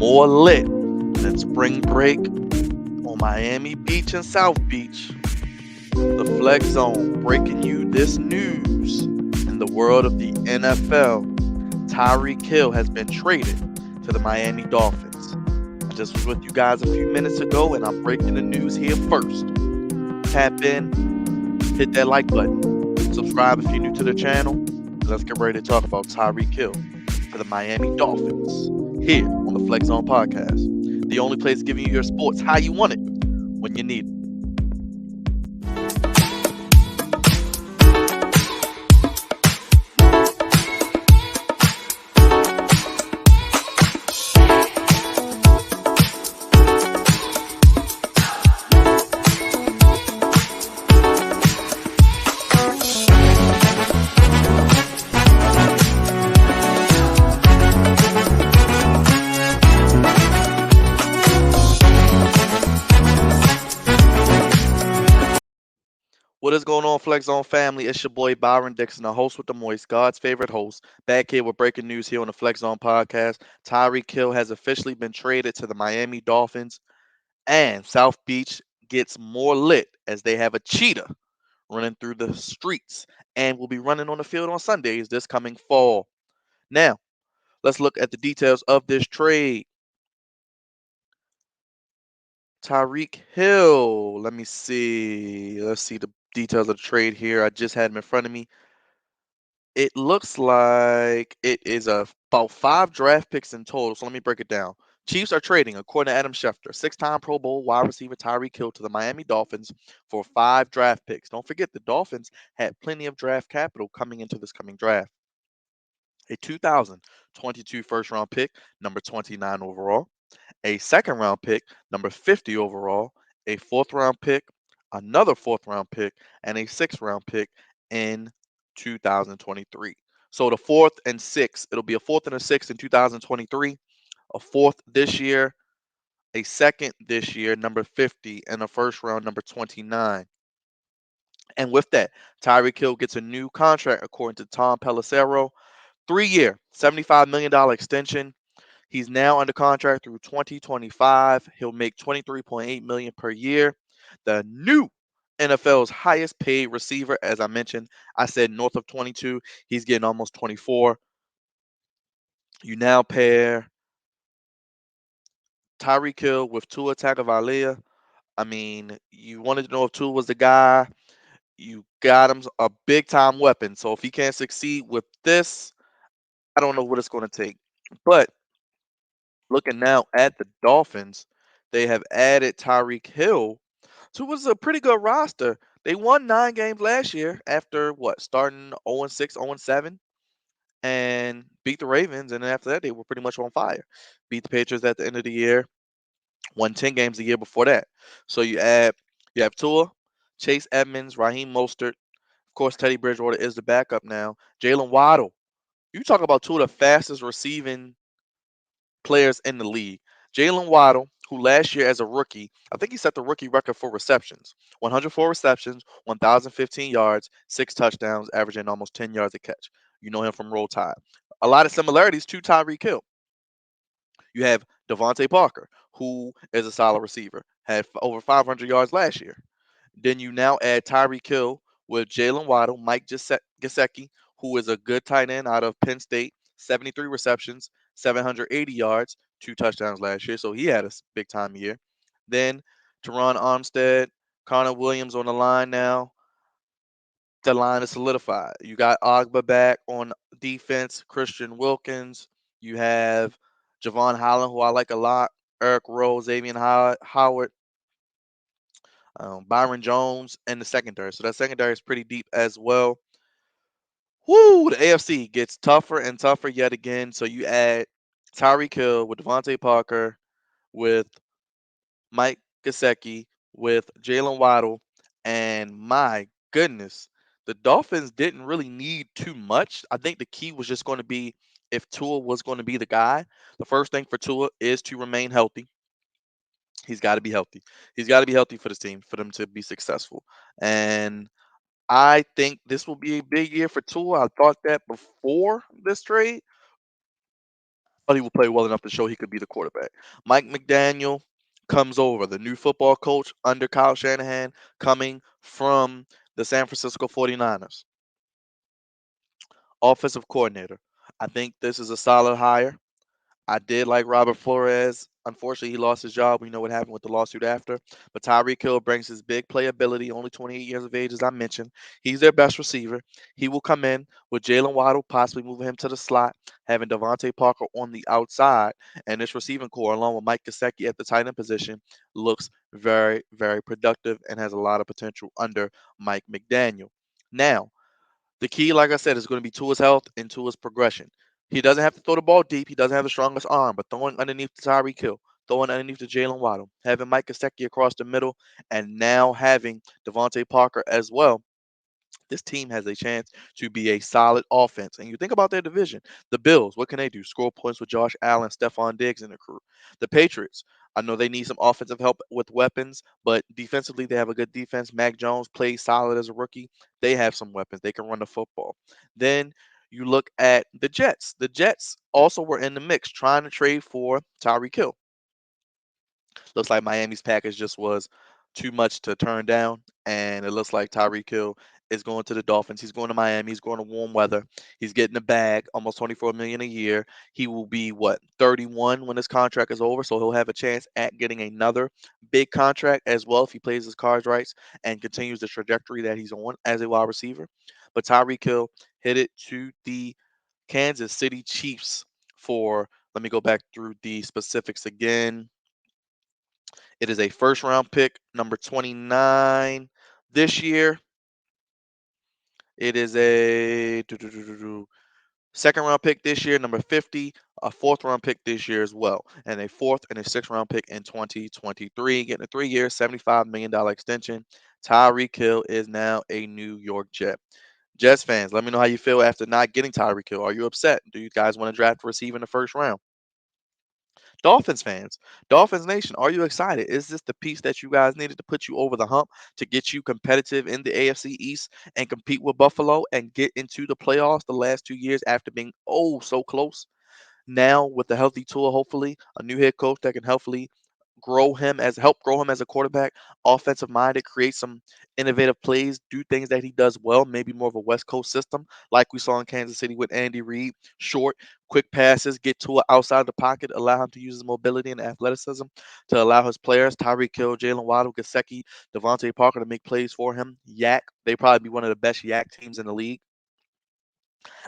more lit than spring break on Miami Beach and South Beach. The Flex Zone breaking you this news in the world of the NFL. Tyreek Hill has been traded to the Miami Dolphins. I just was with you guys a few minutes ago, and I'm breaking the news here first. Tap in, hit that like button, subscribe if you're new to the channel, and let's get ready to talk about Tyreek Hill to the Miami Dolphins here on the Flex Zone Podcast. The only place giving you your sports how you want it when you need it. What is going on, Flex Zone family? It's your boy Byron Dixon, the host with the Moist, God's favorite host. Back here with breaking news here on the Flex Zone podcast. Tyreek Hill has officially been traded to the Miami Dolphins, and South Beach gets more lit as they have a cheetah running through the streets and will be running on the field on Sundays this coming fall. Now, let's look at the details of this trade. Tyreek Hill. Let me see. Let's see the details of the trade here. I just had them in front of me. It looks like it is about 5 draft picks in total. So let me break it down. Chiefs are trading, according to Adam Schefter, six-time Pro Bowl wide receiver Tyreek Hill to the Miami Dolphins for 5 draft picks. Don't forget, the Dolphins had plenty of draft capital coming into this coming draft. A 2022 first-round pick, number 29 overall. A second-round pick, number 50 overall. A fourth-round pick, another fourth-round pick, and a sixth-round pick in 2023. So the fourth and sixth, it'll be a fourth and a sixth in 2023, a fourth this year, a second this year, number 50, and a first round, number 29. And with that, Tyreek Hill gets a new contract, according to Tom Pelissero. 3 year, $75 million extension. He's now under contract through 2025. He'll make 23.8 million per year. The new NFL's highest paid receiver, as I mentioned, I said north of 22. He's getting almost 24. You now pair Tyreek Hill with Tua Tagovailoa. I mean, you wanted to know if Tua was the guy. You got him a big time weapon. So if he can't succeed with this, I don't know what it's going to take. But looking now at the Dolphins, they have added Tyreek Hill to was a pretty good roster. They won 9 games last year after what starting 0-6, 0-7, and beat the Ravens. And then after that, they were pretty much on fire. Beat the Patriots at the end of the year. Won 10 games the year before that. So you have Tua, Chase Edmonds, Raheem Mostert. Of course, Teddy Bridgewater is the backup now. Jalen Waddle. You talk about two of the fastest receiving players in the league. Jalen Waddle, who last year as a rookie, I think he set the rookie record for receptions. 104 receptions, 1,015 yards, 6 touchdowns, averaging almost 10 yards a catch. You know him from Roll Tide. A lot of similarities to Tyreek Hill. You have Devontae Parker, who is a solid receiver, had over 500 yards last year. Then you now add Tyreek Hill with Jalen Waddle, Mike Gesicki, who is a good tight end out of Penn State, 73 receptions, 780 yards, 2 touchdowns last year. So he had a big time year. Then Teron Armstead, Connor Williams on the line now. The line is solidified. You got Ogba back on defense, Christian Wilkins. You have Javon Holland, who I like a lot, Eric Rowe, Xavier Howard, Byron Jones, and the secondary. So that secondary is pretty deep as well. Whoo, the AFC gets tougher and tougher yet again. So you add Tyreek Hill with Devontae Parker, with Mike Gesicki, with Jalen Waddle, and my goodness, the Dolphins didn't really need too much. I think the key was just going to be if Tua was going to be the guy. The first thing for Tua is to remain healthy. He's got to be healthy. He's got to be healthy for this team for them to be successful. And I think this will be a big year for Tua. I thought that before this trade, But he will play well enough to show he could be the quarterback. Mike McDaniel comes over, the new football coach under Kyle Shanahan, coming from the San Francisco 49ers. Offensive coordinator. I think this is a solid hire. I did like Robert Flores. Unfortunately, he lost his job. We know what happened with the lawsuit after. But Tyreek Hill brings his big playability, only 28 years of age, as I mentioned. He's their best receiver. He will come in with Jalen Waddle, possibly moving him to the slot, having Devontae Parker on the outside. And this receiving core, along with Mike Gesicki at the tight end position, looks very, very productive and has a lot of potential under Mike McDaniel. Now, the key, like I said, is going to be to his health and to his progression. He doesn't have to throw the ball deep. He doesn't have the strongest arm, but throwing underneath the Tyreek Hill, throwing underneath the Jalen Waddle, having Mike Gesicki across the middle, and now having Devontae Parker as well, this team has a chance to be a solid offense. And you think about their division. The Bills, what can they do? Score points with Josh Allen, Stephon Diggs, and the crew. The Patriots, I know they need some offensive help with weapons, but defensively, they have a good defense. Mac Jones plays solid as a rookie. They have some weapons. They can run the football. Then you look at the Jets. The Jets also were in the mix trying to trade for Tyreek Hill. Looks like Miami's package just was too much to turn down, and it looks like Tyreek Hill is going to the Dolphins. He's going to Miami. He's going to warm weather. He's getting the bag, almost 24 million a year. He will be what 31 when his contract is over, so he'll have a chance at getting another big contract as well if he plays his cards right and continues the trajectory that he's on as a wide receiver. But Tyreek Hill hit it to the Kansas City Chiefs for. Let me go back through the specifics again. It is a first round pick, number 29 this year. It is a second round pick this year, number 50, a fourth round pick this year as well, and a fourth and a sixth round pick in 2023, getting a 3 year, $75 million extension. Tyreek Hill is now a New York Jet. Jets fans, let me know how you feel after not getting Tyreek Hill. Are you upset? Do you guys want to draft a receiver in the first round? Dolphins fans, Dolphins Nation, are you excited? Is this the piece that you guys needed to put you over the hump to get you competitive in the AFC East and compete with Buffalo and get into the playoffs the last 2 years after being oh so close? Now with the healthy tour, hopefully a new head coach that can hopefully help grow him as a quarterback, offensive minded, create some innovative plays, do things that he does well, maybe more of a West Coast system, like we saw in Kansas City with Andy Reid. Short, quick passes, get to it outside of the pocket, allow him to use his mobility and athleticism to allow his players, Tyreek Hill, Jalen Waddle, Gasecki, Devontae Parker, to make plays for him. Yak, they probably be one of the best yak teams in the league.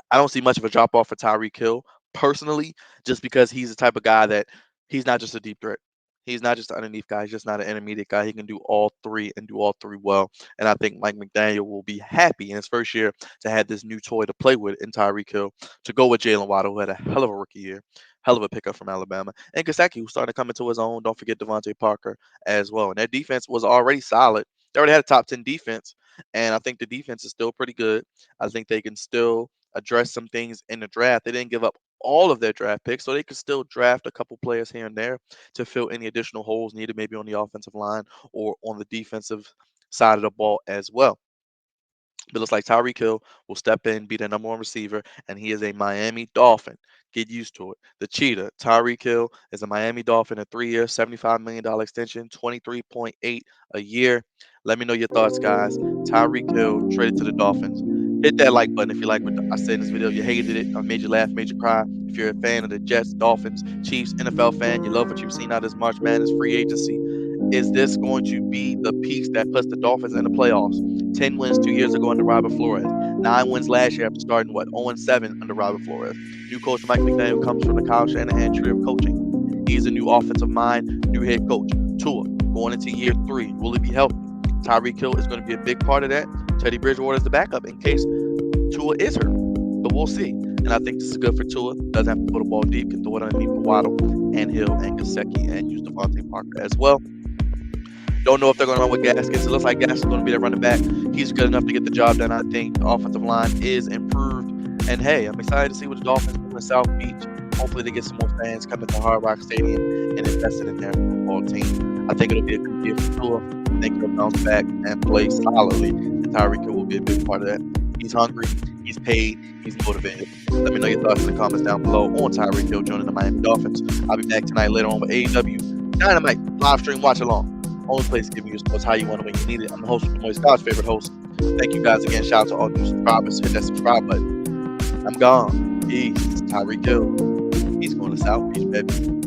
I don't see much of a drop off for Tyreek Hill personally, just because he's the type of guy that he's not just a deep threat. He's not just an underneath guy. He's just not an intermediate guy. He can do all three and do all three well. And I think Mike McDaniel will be happy in his first year to have this new toy to play with in Tyreek Hill to go with Jalen Waddle, who had a hell of a rookie year, hell of a pickup from Alabama, and Gasecki, who started coming to his own. Don't forget Devontae Parker as well. And their defense was already solid. They already had a top 10 defense, and I think the defense is still pretty good. I think they can still address some things in the draft. They didn't give up all of their draft picks, so they could still draft a couple players here and there to fill any additional holes needed, maybe on the offensive line or on the defensive side of the ball as well. But it looks like Tyreek Hill will step in, be the number one receiver, and he is a Miami Dolphin. Get used to it. The Cheetah, Tyreek Hill, is a Miami Dolphin, a 3 year, $75 million extension, 23.8 a year. Let me know your thoughts, guys. Tyreek Hill traded to the Dolphins. Hit that like button if you like what I said in this video. You hated it. I made you laugh, made you cry. If you're a fan of the Jets, Dolphins, Chiefs, NFL fan, you love what you've seen out of this March Madness free agency. Is this going to be the piece that puts the Dolphins in the playoffs? 10 wins 2 years ago under Robert Flores. 9 wins last year after starting, what, 0-7 under Robert Flores. New coach Mike McDaniel comes from the Kyle Shanahan tree of coaching. He's a new offensive mind, new head coach. Tua, going into year 3. Will he be healthy? Tyreek Hill is going to be a big part of that. Teddy Bridgewater is the backup in case Tua is hurt. But we'll see. And I think this is good for Tua. Doesn't have to throw the ball deep, can throw it underneath the Waddle and Hill and Gasecki and use Devontae Parker as well. Don't know if they're going to run with Gaskins. It looks like Gaskins is going to be their running back. He's good enough to get the job done. I think the offensive line is improved. And hey, I'm excited to see what the Dolphins do in South Beach. Hopefully they get some more fans coming to Hard Rock Stadium and invested in their football team. I think it'll be a good year for Tua. I think he'll bounce back and play solidly. And Tyreek Hill will be a big part of that. He's hungry. He's paid. He's motivated. Let me know your thoughts in the comments down below on Tyreek Hill joining the Miami Dolphins. I'll be back tonight later on with AEW Dynamite live stream watch along. Only place giving you sports how you want it when you need it. I'm the host with the Moist God's favorite host. Thank you guys again. Shout out to all new subscribers. Hit that subscribe button. I'm gone. Peace. Tyreek Hill. He's going to South Beach, baby.